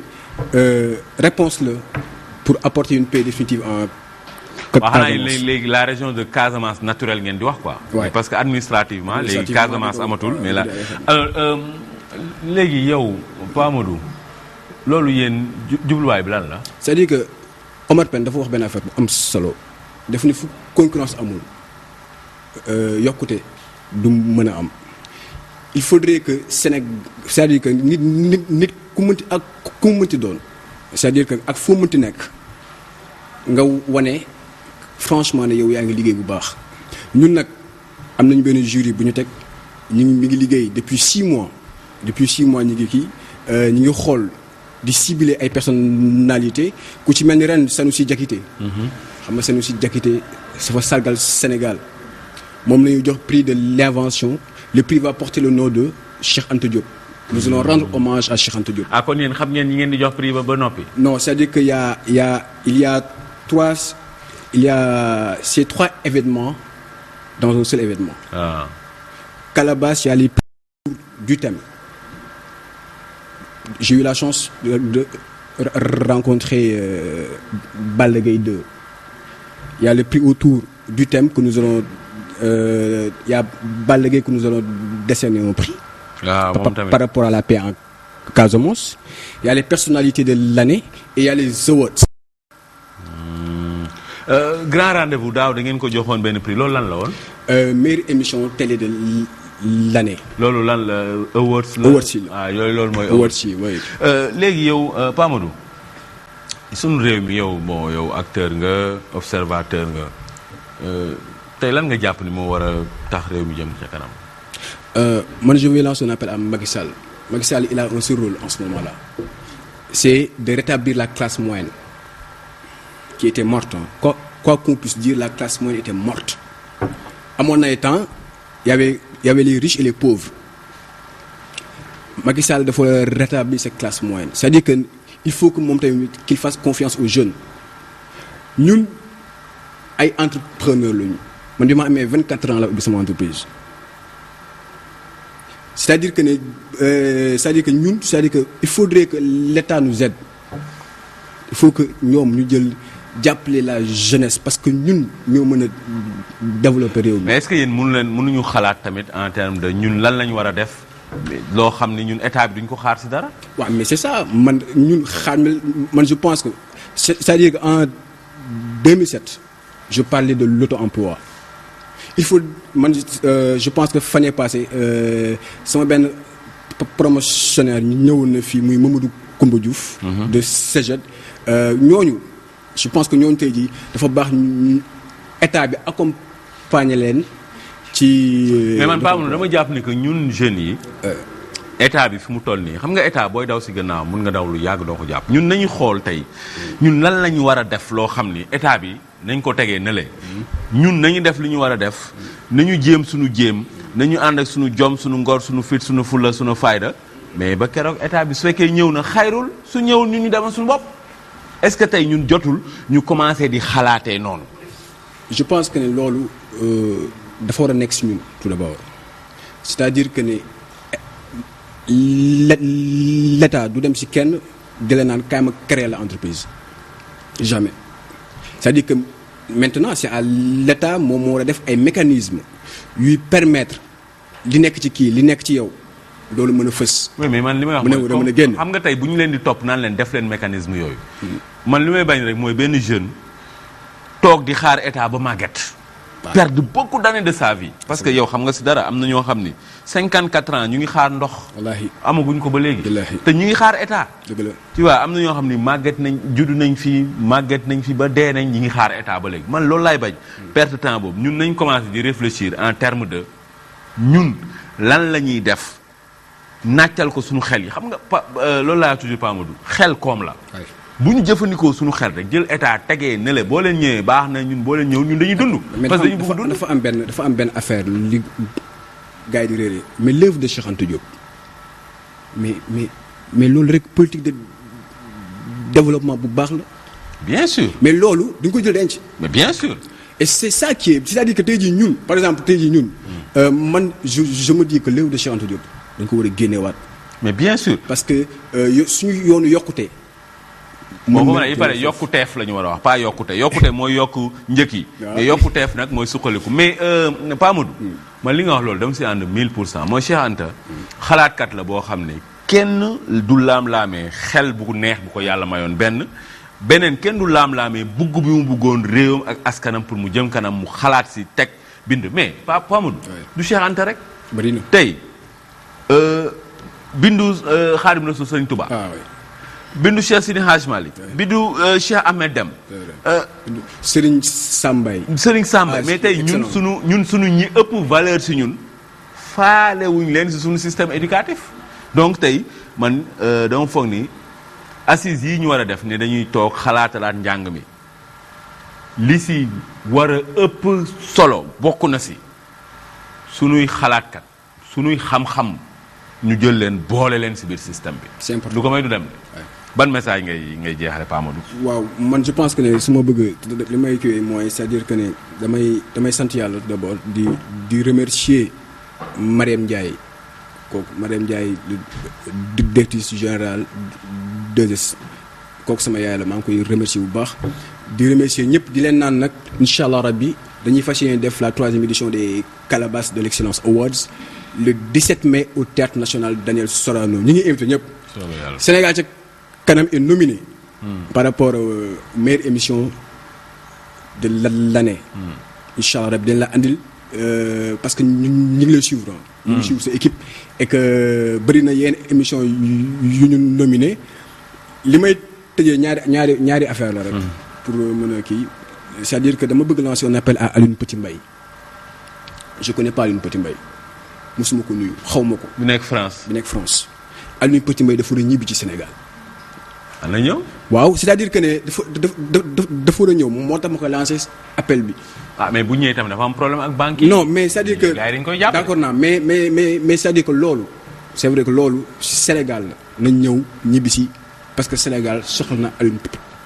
réponse la pour apporter une paix définitive en Casamance. léegi la région de Casamance naturelle ngeen di wax quoi. parce que administrativement léegi Casamance amatul mais la alors léegi yow Pape Amadou loolu yéen jubluwaay bi lan la. c'est-à-dire que Omar Pène dafa wax benn affaire bu am solo def ni fu concurrence amul yokkute du mën a am il faudrait que Sénégal c'est-à-dire que nit ku mënti ak ku mënti doon c'est-à-dire que ak foo mënti nekk nga wane franchement ne yow yaa ngi liggéey bu baax ñun nag am nañu benn jury bu ñu teg mi ngi liggéey depuis 6 mois ñu ngi kii ñu ngi xool di cibler ay personnalités ku ci mel ni ren Sanoussi Diakité. xam nga Sanoussi Diakité dafa sargal Sénégal moom la ñuy jox prix de l'invention le prix va porter le nom de Cheikh Anta Diop. nous allons rendre hommage à Cheikh Anta Diop. ah kon yéen xam ngeen ñi ngeen di jox prix ba noppi. Non, c'est-à-dire qu'il y a ces 3 événements dans un seul événement. ah. Qu'à la base, il y a les prix du thème. J'ai eu la chance de rencontrer Balla Gaye 2. Il y a le prix autour du thème que nous allons il y a Balla Gaye que nous allons décerner un prix par rapport à la paix en Casamance. Il y a les personnalités de l'année et il y a les awards. Grand rendez-vous daaw da ngeen ko joxoon benn prix loolu lan la woon. Meilleure émission télé de l'année. loolu lan la awards la. awards yi ah yooyu loolu mooy. awards yi oui. léegi yow Pa Amadou sunu réew mi yow bon yow acteur nga observateur nga tey lan nga jàpp ni moo war a tax réew mi jëm ca kanam. Moi je vais lancer un appel à Macky Sall. Macky Sall il a un seul rôle en ce moment-là. C'est de rétablir la classe moyenne qui était morte. Quoi qu'on puisse dire, la classe moyenne était morte. À mon temps, il y avait les riches et les pauvres. Macky Sall doit rétablir cette classe moyenne. C'est-à-dire qu'il faut qu'il fasse confiance aux jeunes. Nous, les entrepreneurs, moi, je suis 24 ans là où c'est mon entreprise. C'est-à-dire que il faudrait que l'État nous aide. Il faut que nous d'appeler la jeunesse parce que nous devons développer réew mi. Mais est-ce que yéen mënuñu xalaat tamit en termes de ñun lan lañu war a def loo xam ne ñun état bi duñ ko xaar ci dara. waaw mais c'est ça man je pense que c'est-à-dire qu'en 2007 je parlais de l'auto-emploi. Il faut je pense que l'année passée sama benn promotionnaire ñëwoon na fii muy Mamadou Koumba Diouf de CEGED ñooñu je pense que ñooñu tey jii dafa baax état bi accompagner leen ci. mais man Pape dama jàpp ni que ñun jeunes yi. état bi fi mu toll nii xam nga état booy daw si gannaaw mun nga daw lu yàgg doo ko jàpp ñun nañu xool tey ñun lan la ñu war a def loo xam ni état bi nañ ko tegee ne le ñun nañu def li ñu war a def nañu jéem suñu jéem nañu ànd ak suñu jom suñu ngor suñu fit suñu fulla suñu fayda mais ba keroog état bi su fekkee ñëw na xayrul su ñëwul ñun ñu demal suñu bopp est-ce que tey ñun jotul ñu commencé di xalaatee noonu. je pense que ne loolu dafa war a nekk si ñun tout d'abord c'est-à-dire que ne l'État du dem si kenn di la naan kaay ma créer la entreprise jamais c'est-à-dire que maintenant c'est à l'État moom moo war a def ay mécanismes yuy permettre li nekk ci kii li nekk ci yow loolu mën a fës. oui mais man li may wax mën a génn xam nga tey bu ñu leen di topp naan leen def leen mécanisme yooyu. man li may bañ rek mooy benn jeune toog di xaar état ba màgget. perdre beaucoup d'années de sa vie. parce que yow xam nga si dara am na ñoo xam ni 54 ans ñu ngi xaar ndox. wallaahi amaguñ ko ba léegi. wallaahi te ñu ngi xaar état. dëgg la tu vois am na ñoo xam ni màgget nañ juddu nañ fi màgget nañ fi ba dee nañ ñi ngi xaar état ba léegi man loolu laay bañ. perte temps boobu ñun nañ commencé di réfléchir en terme de ñun lan la ñuy def nàccal ko suñu xel yi xam nga loolu laa toujours Pa Amadou xel koom la. bu ñu jëfandikoo suñu xel rek jël état tegee ne le boo leen ñëwee baax na ñun boo leen ñëw ñun dañuy dund. parce que dañu bëgg dund dafa am benn affaire li gars yi di réeré mais l'œuvre de Cheikh Anta Diop mais loolu rek politique de développement bu baax la. bien sûr mais loolu dañ ko jël denc. mais bien sûr. et c'est ça qui est c'est-à-dire que tey jii ñun par exemple tey jii ñun. man je me dis que l'œuvre de Cheikh Anta Diop dañ ko war a génneewaat. mais bien sûr. parce que suñu yoonu yokkute. moo ko mën a il paraît yokkuteef la ñu war a wax pas yokkute mooy yokk njëkk yi. mais yokkuteef nag mooy suqaliku mais Pa Amadou. man li nga wax loolu dama si ànd 1000% mooy Cheikh Anta xalaatkat la boo xam ne kenn du laam-laamee xel bu neex bu ko yàlla mayoon beneen kenn du laam-laamee bugg bi mu buggoon réewam ak askanam pour mu jëm kanam mu xalaat si teg bind mais Pa Amadou du Cheikh Anta rek. bari na tey bindu Xaadimu Rasuul Sëriñ Tuubaa. bindu Cheikh Sidi Hadj Malick bindu Cheikh Ahmed Dem Serigne Sambay mais tey ñun sunu ñi ëpp valeur si ñun faale wuñ leen si suñu système éducatif donc tey man dama foog ni assises yi ñu war a def ne dañuy toog xalaatalaat njàng mi li si war a ëpp solo bokk na si sunuy xalaatkat sunuy xam-xam ñu jël leen boole leen si biir système bi. c'est important lu ko may du dem de. ban message ngay jeexale Pa Amadou. waaw man je pense que ne su ma bëgg li may kiiwee mooy c'est-à-dire que ne damay sant yàlla d'abord di remercier Mariam Ndiaye kooku Mariam Ndiaye directrice générale 2S kooku sama yaay la maa ngi koy remercier bu baax. di remercier ñëpp di leen naan nag incha allah rabbi dañuy fas yéene def la 3e édition des Calabasas de l'excellence awards le 17 mai au théâtre national Daniel Sorano ñu ngi invité ñëpp. Sénégal ca kanam est nominé. par rapport meilleure émission de l'année. incha allah rabbi dañ la andil parce que ñu ngi lay suivre. ñu ngi suivre sa équipe et que bëri na yenn émission yu ñu nominé li may tëjee ñaari affaire la rek. pour mën a kii c'est-à-dire que dama bëgg lancer un appel à Alioune Petit Mbaye je connais pas Alioune Petit Mbaye mosuma ko nuyu xaw ma ko. bi nekk France. Alioune Petit Mbaye dafa war a ñibbi ci Sénégal. ana ñëw. waaw c'est-à-dire que ne dafa war a ñëw moo tax ma ko lancer appel bi. mais bu ñëwee tamit dafa am problème ak banque yi. non mais c'est-à-dire que gars yi dañu koy jàpp. d'accord naa mais c'est-à-dire que loolu c'est vrai que loolu Sénégal la nañ ñëw ñibbi si parce que Sénégal soxla na Alioune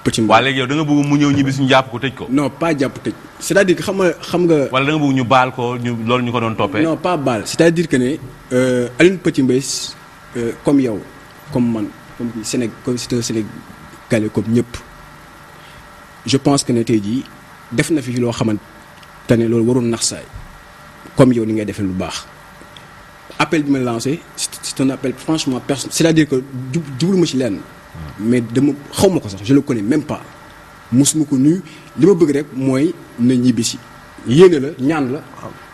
Petit Mbaye. waaw léegi yow da nga bëgg mu ñëw ñibbi suñu jàpp ko tëj ko. non pas jàpp tëj c'est-à-dire que xam nga. wala da nga bëgg ñu baal ko loolu ñu ko doon toppee. non pas baal c'est-à-dire que ne Alioune Petit Mbaye comme yow comme man comme comme c'est un Sénégalais comme ñëpp je pense que ne tey jii def na fi loo xamante ne loolu warul nax saay comme yow ni ngay defee lu baax appel bi ma lancé c'est un appel franchement personnel c'est-à-dire que jublu ma ci lenn. mais dama xaw ma ko sax je le connais même pas mosuma ko nuyu li ma bëgg rek mooy na ñibbisi yéene la ñaan la.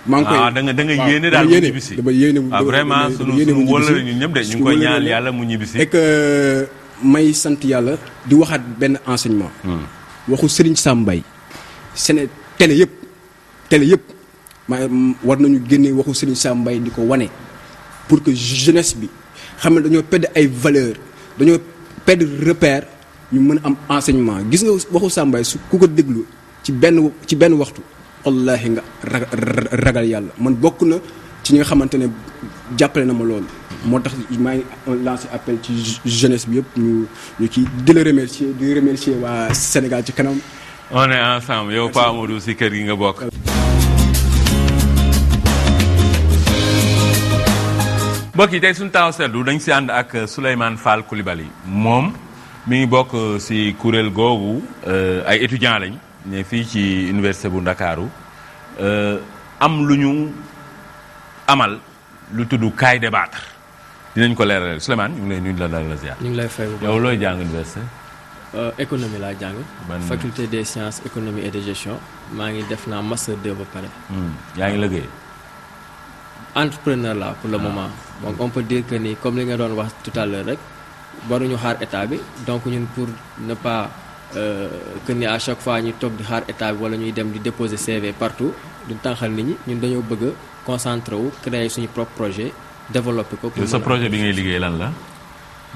maa ngi koy da nga yéene daal mu ñibbisi dama yéene vraiment sunu wala ñun ñëpp de ñu ngi koy ñaan yàlla mu ñibbisi. et que may sant yàlla di waxaat benn enseignement. waxu Serigne Sam Mbaye Séné télé yëpp war nañu génne waxu Serigne Sam Mbaye di ko wane pour que jeunesse bi xam ne dañoo perdre ay valeurs dañoo perdre repère ñu mën a am enseignement gis nga waxu Sam Mbaye su ku ko déglu ci benn waxtu wallahi nga ragal yàlla man bokk na ci ñi nga xamante ne jàppale na ma loolu moo tax maa ngi lancé appel ci jeunesse bi yëpp ñu kii di la remercier waa Sénégal ci kanam. on est ensemble yow Pa Amadou si kër gi nga bokk. mbokk yi tey suñu taw seetlu dañ si ànd ak Souleymane Fall Coulibaly moom mi ngi bokk si kuréel googu ay étudiants lañ ne fii ci université bu Ndakaaru am lu ñu amal lu tudd kaay débattre dinañ ko leeral Souleymane ñu ngi lay nuyu la dalal la ziar. ñu ngi lay fay bu baax yow looy jàng université. économie laa jàng. faculté des sciences économie et de gestion maa ngi def naa master 2 ba pare. yaa ngi liggéey. entrepreneur là pour le moment donc on peut dire que ni comme li nga doon wax tout à l'heure rek waruñu xaar état bi donc ñun pour ne pas que ni à chaque fois ñu toog di xaar état bi wala ñuy dem di déposer CV partout du tànqal nit ñi ñun dañoo bëgg a concentré wu créer suñu propre projet développer ko. pour sa projet bi ngay liggéey lan la.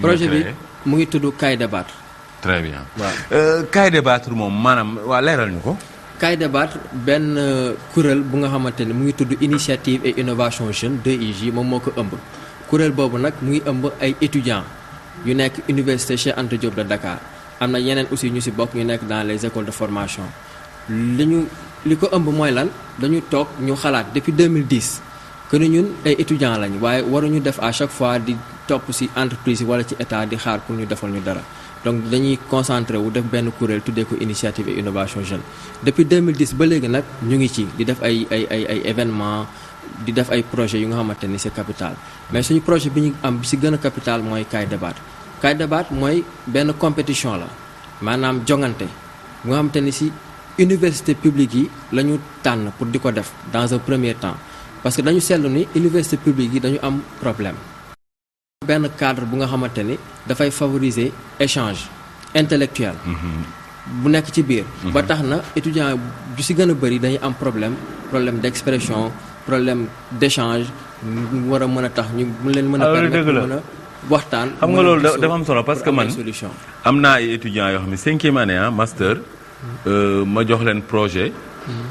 projet bi mu ngi tudd Kaay Débattre. très bien waaw Kaay Débattre moom maanaam waa leeral ñu ko. Kaay Débattre benn kuréel bu nga xamante ne mu ngi tudd initiative et innovation jeune 2IJ moom moo ko ëmb kuréel boobu nag mu ngi ëmb ay étudiants yu nekk université Cheikh Anta Diop de Dakar am na yeneen aussi ñu ci bokk ñu nekk dans les écoles de formation li ko ëmb mooy lan dañu toog ñu xalaat depuis 2010 que ni ñun ay étudiants lañ waaye waruñu def à chaque fois di topp ci entreprise yi walla ci état di xaar pour ñu defal ñu dara donc dañuy concentré wu def benn kuréel tuddee ko initiative et innovation jeune depuis 2010 ba léegi nag ñu ngi ci di def ay événements di def ay projets yu nga xamante ni c'est capital mais suñu projet bi ñu am bi ci gën a capital mooy Kaay Débattre Kaay Débattre mooy benn compétition la maanaam jongante bu nga xamante ni ci université publique yi la ñu tànn pour di ko def dans un premier temps parce que dañu seetlu ni université publique yi dañu am problème benn cadre bu nga xamante ni dafay favoriser échange intellectuel bu nekk ci biir ba tax na étudiant ju ci gën a bari dañuy am problème d'expression problème d'échange mu war a mën a tax ñu mu leen mën a permettre mën a waxtaan xam nga loolu dafa am solo parce que man solution am naa ay étudiants yoo xam ne 5e année master ma jox leen projet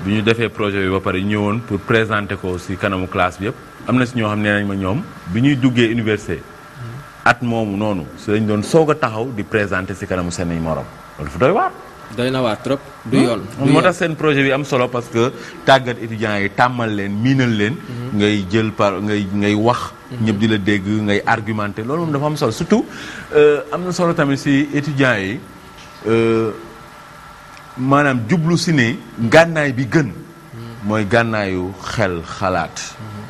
bi ñu defee projet bi ba pare ñëwoon pour présenter ko ci kanamu classe bi yëpp am na ci ñoo xam ne nañ ma ñoom bi ñuy duggee université at moomu noonu ci lañ doon soog a taxaw di présenter ci kanamu seen morom loolu fu doy waar. doy na waar trop du yoon. moo tax seen projet bi am solo parce que tàggat étudiants yi tàmmal leen miinal leen. ngay jël ngay wax. ñëpp di la dégg ngay argumenter loolu moom dafa am solo surtout am na solo tamit ci étudiants yi maanaam jublu ci ne gànnaay bi gën. mooy gànnaayu xel xalaat.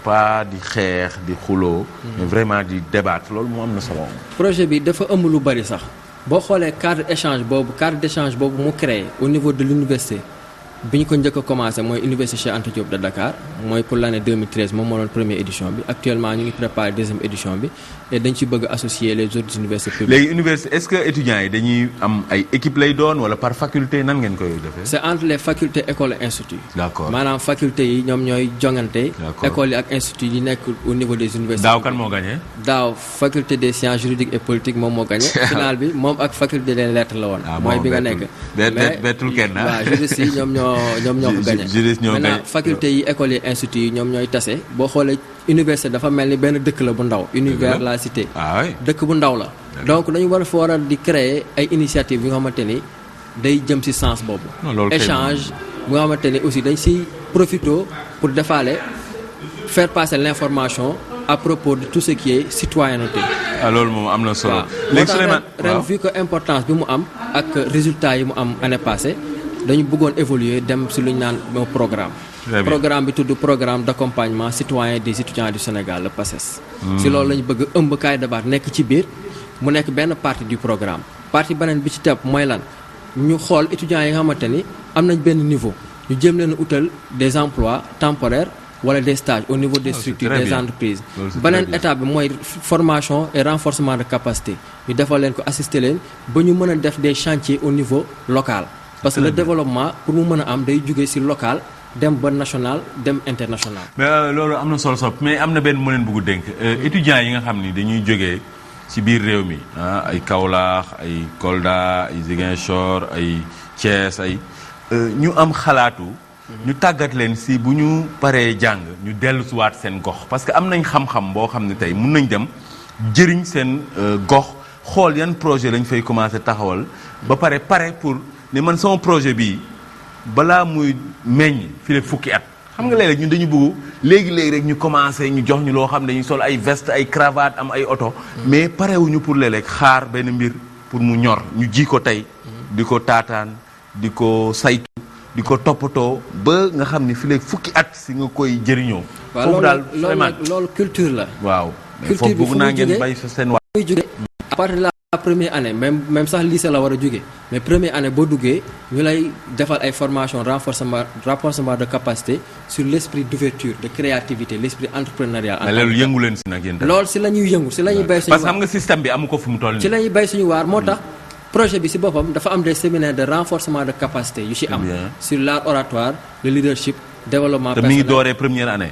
pas di xeex di xuloo. mais vraiment di débattre loolu moo am na solo. projet bi dafa ëmb lu bari sax. boo xoolee cadre d'échange boobu mu créé au niveau de l'université bi ñu ko njëkk a commencé mooy université Cheikh Anta Diop de Dakar mooy pour l'année 2013 moom moo doon première édition bi actuellement ñu ngi préparé deuxième édition bi et dañ ci bëgg associer les autres universités publiques. léegi université est-ce que étudiants yi dañuy am ay équipe lay doon wala par faculté nan ngeen koy defee. c'est entre les facultés écoles et instituts. d'accord maanaam faculté yi ñoom ñooy jongante. d'accord écoles yi ak instituts yi nekk au niveau des universités. daaw kan moo gagné. daaw faculté des sciences juridiques et politiques moom moo gagné. final bi moom ak faculté des lettres la woon. mooy bi nga nekk. bettul kenn waaw juristes yi ñoom ñoo ko gagné. maintenant faculté yi écoles yi instituts yi ñoom ñooy tase boo xoolee université dafa mel ni benn dëkk la bu ndaw. univers la cité. dëkk bu ndaw la. donc dañu war a di créer ay initiatives yi nga xamante ni day jëm ci sens boobu. échange bu nga xamante ni aussi dañ ci profito pour defaale faire passer l'information à propos de tout ce qui est citoyenneté. loolu moom am na solo. léegi Souleymane ren vu que importance bi mu am ak résultats yi mu am année passée dañu bëggoon évoluer dem ci lu ñu naan programme bi tudd programme d'accompagnement citoyen des étudiants du Sénégal le PACES. ci loolu lañu bëgg ëmb kaay débat nekk ci biir mu nekk benn partie du programme. partie beneen bi ci tepp mooy lan ñu xool étudiants yi nga xamante ni am nañ benn niveau ñu jéem leen utal des emplois temporaires wala des stages au niveau des structures des entreprises. beneen étape bi mooy formation et renforcement de capacité ñu defal leen ko assister leen ba ñu mën a def des chantiers au niveau local. parce que le développement pour mu mën a am day jóge ci local dem ba national dem international. mais loolu am na solo mais am na benn mu leen bëgg dénk étudiants yi nga xam ni dañuy jógee ci biir réew mi ay Kaolack ay Kolda ay Ziguinchor ay Thiès ay ñu am xalaatu. ñu tàggat leen ci bu ñu paree jàng ñu dellusiwaat seen gox parce que am nañ xam-xam boo xam ne tey mun nañ dem jëriñ seen gox xool yan projet lañ fay commencer taxawal ba pare pour ne man sama projet bii balaa muy meññ fii fukki at. xam nga léeg-léeg ñun dañu bëgg léegi rek ñu commencer ñu jox ñu loo xam ne dañuy sol ay veste ay cravate am ay oto. mais parewuñu pour léeg-léeg xaar benn mbir pour mu ñor ñu ji ko tey. di ko taataan di ko saytu. di ko toppatoo ba nga xam ni fii léegi fukki at si nga koy jëriñoo. foofu daal loolu culture la. waaw mais foofu bëgg naa ngeen bay sa seen waa. à partir de la première année même sax lycée la war a jóge mais première année boo duggee ñu lay defal ay formation renforcement de capacité sur l'esprit d'ouverture de créativité l'esprit entrepreneurial. mais loolu yëngu leen si nag yéen tamit. loolu si la ñuy yëngu si la ñuy bay suñu waar parce que xam nga système bi amu ko fi mu toll nii. si la ñuy bay suñu waar moo tax. projet bi ci boppam dafa am des séminaires de renforcement de capacité yu ci am. sur l'art oratoire le leadership développement personnel. te mi ngi dooree première année.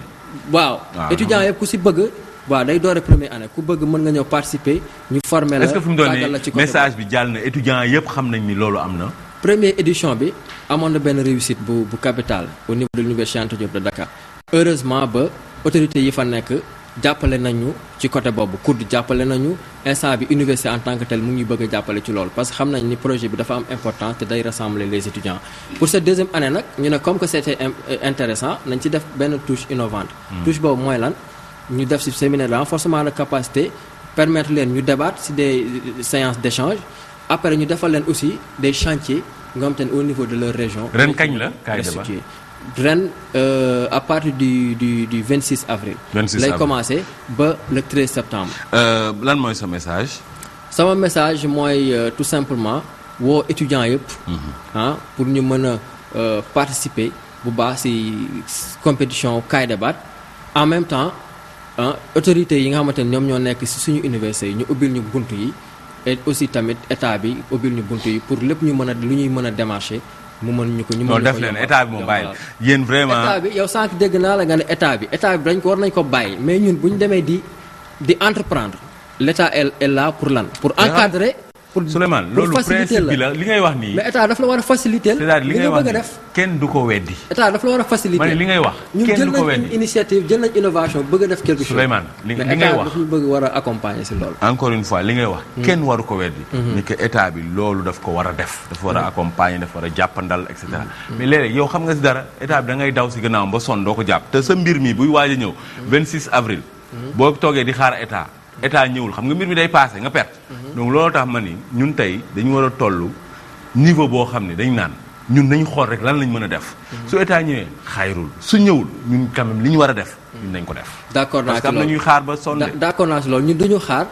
waaw étudiants yëpp ku ci bëgg. waaw day dooree première année ku bëgg mën nga ñëw participer. ñu former la est-ce que fi mu doon nii message bi jàll na étudiants yëpp xam nañ ni loolu am na. première édition bi amoon na benn réussite bu capital au niveau de l'université Cheikh Anta Diop de Dakar. heureusement ba autorités yi fa nekk. jàppale nañu ci côté boobu COUD jàppale nañu instant bi université en tant que tel mu ngi bëgg a jàppale ci loolu parce que xam nañ ni projet bi dafa am importance te day rassembler les étudiants pour cette deuxième année nag ñu ne comme que c'était intéressant nañ ci def benn touche innovante touche boobu mooy lan ñu def ci séminaire de renforcement de capacité permettre leen ñu débattre ci des séances d'échange après ñu defal leen aussi des chantiers nga xam te ne au niveau de leur région ren kañ la kaay débat ren à partir du 26 avril. 26 lay commencer ba le 13 septembre. lan mooy sa message. sama message mooy tout simplement woo étudiants yëpp. pour ñu mën a participer bu baax ci compétition kaay débat en même temps autorités yi nga xamante ne ñoom ñoo nekk ci suñu université yi ñu ubbil ñu buntu yi et aussi tamit état bi ubbil ñu buntu yi pour lépp ñu mën a lu ñuy mën a démarcher. mu mën ñu ko ñu mën def leen état bi moom bàyyi yéen vraiment état bi yow sànq dégg naa la nga ne état bi dañ ko war nañ ko bàyyi mais ñun bu ñu demee di entreprendre l'état est là pour lan pour encadrer Souleymane loolu principe bi la li ngay wax nii. mais état daf la war a faciliter. c'est-à-dire li ngay wax bëgg a nii def. kenn du ko weddi. état daf la war a faciliter. ma ne li ngay wax kenn du ko weddi ñun jël nañ initiative jël nañ innovation bëgg a def quelque chose. Souleymane li ngay mais wax état daf ñu bëgg war a accompagner si loolu. encore une fois li ngay wax. kenn waru ko weddi. ni que état bi loolu daf ko war a def. dafa war a accompagner dafa war a jàppandal et cetera. mais léeg-léeg yow xam nga si dara état bi da ngay daw si gannaawam ba sonn doo ko jàpp te sa mbir mi buy waaj a ñëw 26 avril. boo toogee di xaar état ñëwul xam nga mbir mi day passé nga perte. donc loolu tax ma ni ñun tey dañu war a toll niveau boo xam ne dañ naan ñun nañ xool rek lan lañ mën a def. su état ñëwee xayrul su ñëwul ñun quand même li ñu war a def ñun nañ ko def. d'accord naa parce ci que am na ñuy xaar ba sonn. d'accord naa ci loolu ñun duñu xaar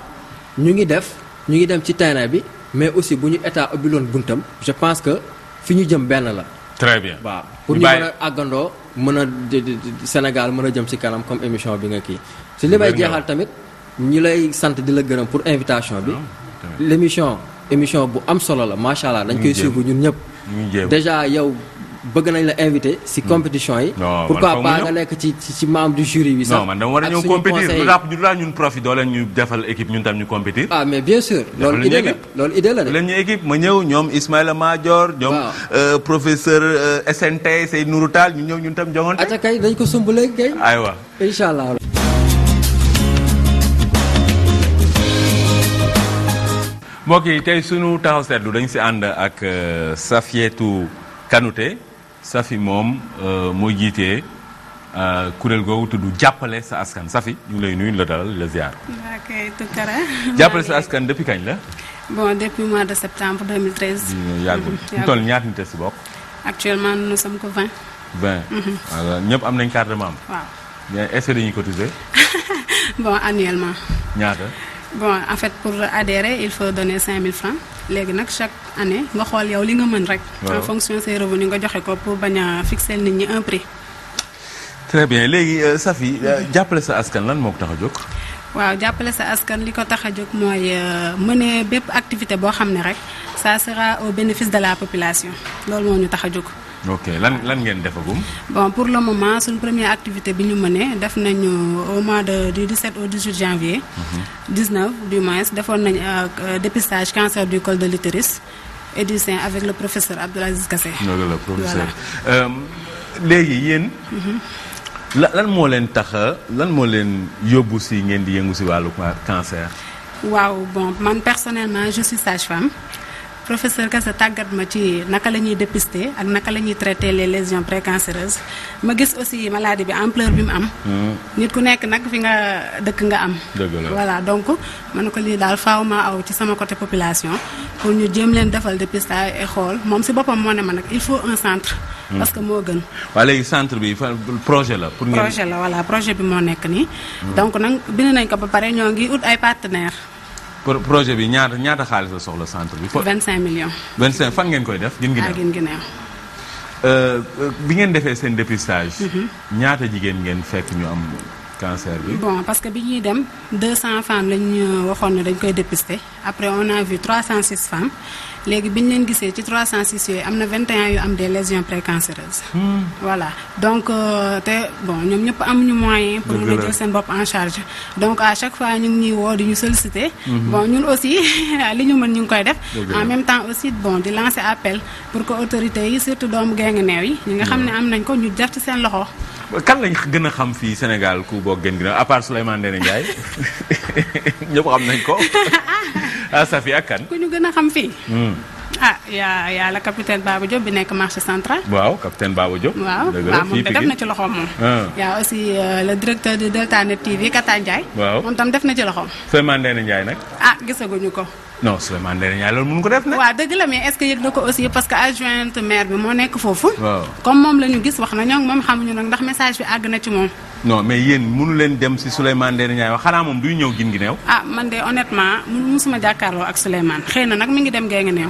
ñu ngi dem ci terrain bi mais aussi bu ñu état ubbiloon buntam je pense que fi ñu jëm benn la. très bien waaw pour ñu mën a àggandoo mën a Sénégal mën a jëm ci kanam comme émission bi nga kii. si li may jeexal tamit ñi lay sant di la gërëm pour invitation bi. émission bu am solo la macha allah dañ koy suivre ñun ñëpp. déjà yow bëgg nañ la invité si compétition yi. pourquoi pas nga nekk ci membre du jury bi sax. non man dama war a ñëw compétir lu tax ñun profit doo leen ñu defal équipe ñun tam ñu compétir. ah mais bien sûr. loolu idée la de. leen ñu équipe ma ñëw ñoom Ismaïla Madior. ñoom professeur SNT Seydou Nourou Tall ñu ñëw ñun tam joŋante. ata kay dañ ko sumb léegi kay. aywa incha allah. mbokk yi tey sunu taxaw seetlu dañ si ànd ak Safietou Kanouté Safi moom moo jiitee kuréel googu tudd jàppale sa askan Safi ñu ngi lay nuyu la dalal la ziar. ok Tounkara. jàppale sa askan depuis kañ la. bon depuis mois de septembre 2013. yàggul ñu toll ñaata nit si bokk. actuellement nous sommes que 20. 20. voilà ñëpp am nañ carte de membre. waaw. mais est-ce que dañuy cotiser. bon annuellement. ñaata. bon en fait pour adhérer il faut donner 5000 francs léegi nag chaque année nga xool yow li nga mën rek. en fonction say revenus nga joxe ko pour bañ a fixer nit ñi un prix. très bien léegi Safi jàppale sa askan lan moo ko tax a jóg. waaw jàppale sa askan li ko tax a jóg mooy mener bépp activité boo xam ne rek ça sera au bénéfice de la population loolu moo ñu tax a jóg. ok lan ngeen defagum. bon pour le moment suñu première activité bi ñu mënee def nañu au mois du 17 au 18 janvier. 19 du moins defoon nañu dépistage cancer du col de l'utérus et du sein avec le professeur Abdoul Aziz Kassé. loolu la professeur léegi yéen. lan moo leen tax lan moo leen yóbbu si ngeen di yëngu si wàllu cancer. waaw bon man personnellement je suis sage-femme. professeur Kassé tàggat ma ci naka la ñuy dépister ak naka la ñuy traiter les lésions précancéreuses ma gis aussi maladie bi ampleur bi mu am. nit ku nekk nag fi nga dëkk nga am. dëgg la voilà donc man ko lii daal faaw ma aw ci sama côté population pour ñu jéem leen defal dépistage et xool moom si boppam moo ne ma nag il faut un centre. parce que moo gën. waaw léegi centre bi projet la. pour ngeen projet la voilà projet bi moo nekk nii. donc nag bind nañ ko ba pare ñoo ngi ut ay partenaires. projet bi ñaata xaalis la soxla centre bi. 25 millions. 25 fan ngeen koy def. Guinguinéo. bi ngeen defee seen dépistage. ñaata jigéen ngeen fekk ñu am cancer bi. bon parce que bi ñuy dem 200 femmes lañ waxoon ne dañ koy dépister après on a vu 306 femmes léegi bi ñu leen gisee ci 306 yooyu am na 21 yu am des lésions précancéreuses. voilà donc te bon ñoom ñëpp amuñu moyen pour mën a jël seen bopp en charge donc à chaque fois ñu ngi ñuy woo di ñu solliciter. bon ñun aussi li ñu mën ñu ngi koy def. en même temps aussi bon di lancer appel pour que autorités yi surtout doomu Guinguinéo yi ñi nga xam ne am nañ ko ñu def ci seen loxo. kan lañ gën a xam fii Sénégal ku bokk Guinguinéo à part Souleymane Ndéné Ndiaye ñëpp xam nañ ko ah Safi ak kan. ku ñu gën a xam fii. yaa la capitaine Baba Diop bi nekk marché central. waaw capitaine Baba Diop. waaw moom te def na ci loxoom moom. yaa aussi le directeur de Delta Net TV Kata Ndiaye. waaw moom tam def na ci loxoom. Souleymane Ndéné Ndiaye nag. gisaguñu ko. non Souleymane Ndéné Ndiaye loolu mënu ko def nag. waaw dëgg la mais est-ce que yëg na ko aussi parce que adjointe maire bi moo nekk foofu. waaw comme moom la ñu gis wax nañoo moom xamuñu nag ndax message bi àgg na ci moom. non mais yéen mënu leen dem si Souleymane Ndéné Ndiaye wax xanaa moom duy ñëw Guinguinéo. man de honnêtement musuma jàkkaarloo ak Souleymane xëy na nag mi ngi dem Guinguinéo.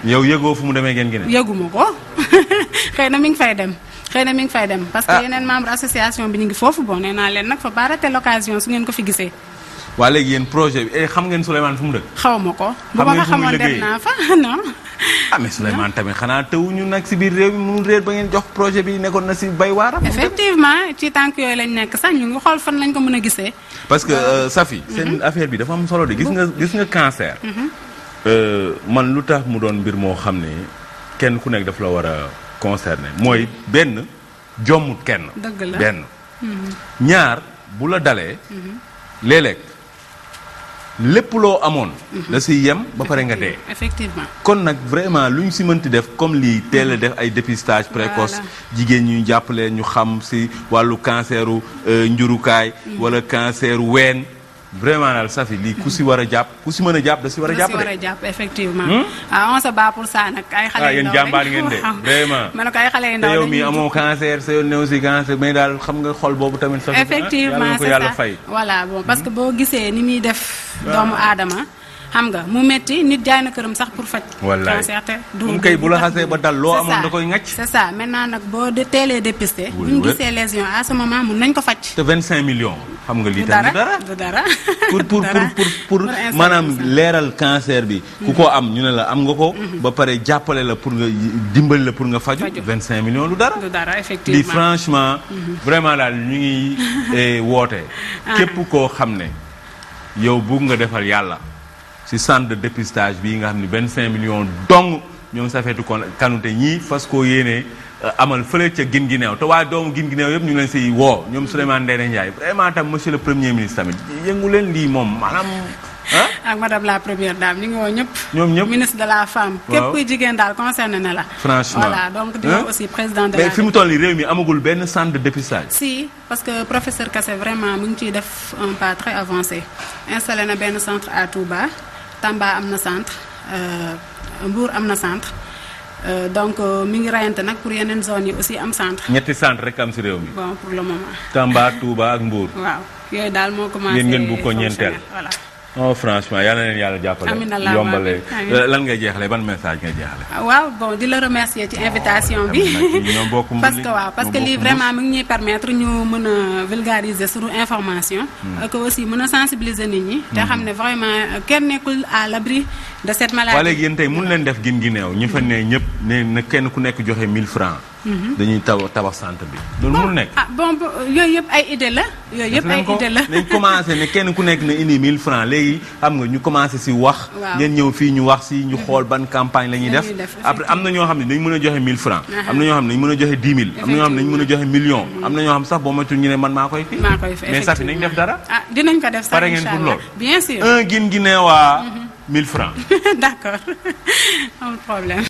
yow yëgoo fu mu demee Guinguinéo. yëguma ko xëy na mi ngi fay dem. parce que yeneen membre association bi ñu ngi foofu bon nee naa leen nag fa ba rater l'occasion su ngeen ko fi gisee. waa léegi yéen projet bi xam ngeen Souleymane fu mu dëkk. xaw ma ko. bu ma ko xamoon dem naa fa non. mais Souleymane tamit xanaa tawuñu nag si biir réew mi mënul réer ba ngeen jox projet bi nekkoon na si bay waaram. effectivement ci tànk yooyu lañ nekk sax ñu ngi xool fan lañ ko mën a gisee. parce que Safi. seen affaire bi dafa am solo de gis nga cancer. man lu tax mu doon mbir moo xam ne kenn ku nekk daf la war a concerné mooy benn jommut kenn. dëgg la benn. ñaar bu la dalee. léeg-léeg lépp loo amoon. da siy yem ba pare nga dee. effectivement kon nag vraiment lu ñu si mënti def comme lii teel a def ay dépistage précoce jigéen ñu jàppale ñu xam si wàllu canceru njurukaay. wala canceru ween. vraiment daal Safi lii ku si war a jàpp ku si mën a jàpp da si war a jàpp de. da si war a jàpp effectivement. on se bat pour ça nag ay xale yu ndaw yéen jàmbaar ngeen de vraiment. ma ne ko ay xale yu ndaw te yow mii amoo cancer sa yoon néew si cancer mais daal xam nga xol boobu tamit. Safi effectivement ko yàlla fay. voilà bon parce que boo gisee ni muy def. doomu aadama xam nga mu metti nit jaay na këram sax pour faj. wallaay cancer te du moom kay bu la xasee ba dal loo amoon da koy ŋacc. c'est ça maintenant nag boo teelee dépisté. bu ñu gisee lésion à ce moment mun nañ ko faj. te 25 millions. xam nga lii tamit du dara pour maanaam leeral cancer bi. ku ko am ñu ne la am nga ko. ba pare jàppale la pour nga dimbali la pour nga faju 25 millions lu dara. du dara effectivement lii franchement. vraiment daal ñu ngi woote. képp koo xam ne yow bugg nga defal yàlla. ci centre de dépistage bii nga xam ne 25 millions dong ñoom Safetou Kanouté ñii fas koo yéenee amal fële ca Guinguinéo te waaye doomu Guinguinéo yëpp ñu ngi leen siy woo ñoom Souleymane Ndéné Ndiaye vraiment tam monsieur le premier ministre tamit yëngu leen lii moom maanaam ak madame la première dame ñu ngi woo ñëpp. ñoom ñëpp ministre de la femme. képp kuy jigéen daal concerné na la. franchement voilà donc di woo aussi président de la. mais fi mu toll nii réew mi amagul benn centre de dépistage. si parce que professeur Kassé vraiment mu ngi ciy def un pas très avancé installé na benn centre à Touba. Tamba am na centre Mbour am na centre donc mi ngi rayante nag pour yeneen zones yi aussi am centre. ñetti centre rek am si réew mi. bon pour le moment. Tamba Touba ak Mbour. waaw yooyu daal moo commencé. yéen ngeen bu ko ñeenteel voilà. oh franchement yal na leen yàlla jàppale. amiin yombale lan ngay jeexalee ban message ngay jeexalee. waaw bon di la remercier ci invitation bi. parce que lii vraiment mi ngi ñuy permettre ñu mën a vulgariser suñu information. que aussi mën a sensibiliser nit ñi. te xam ne vraiment kenn nekkul à l'abri de cette maladie. waa léegi yéen tey mun leen def Guinguinéo ñu fa ne ñëpp ne na kenn ku nekk joxe 1000 francs. dañuy tabax centre bi. loolu mënul nekk. bon yooyu yëpp ay idée la. yooyu yëpp ay idée la nañ commencé ne kenn ku nekk na indi 1000 francs léegi xam nga ñu commencé si wax. ngeen ñëw fii ñu wax si ñu xool ban campagne la ñuy def. après am na ñoo xam ne dañ mën a joxe 1000 francs. am na ñoo xam ne dañ mën a joxe 10 000. am na ñoo xam ne dañ mën a joxe million. am na ñoo xam sax boo moytuwul ñu ne man maa koy fii. mais Safi nañ def dara. dinañ ko def sax pare ngeen pour loolu. bien sûr un Guinguinéo waa 1000 francs. d'accord amul problème.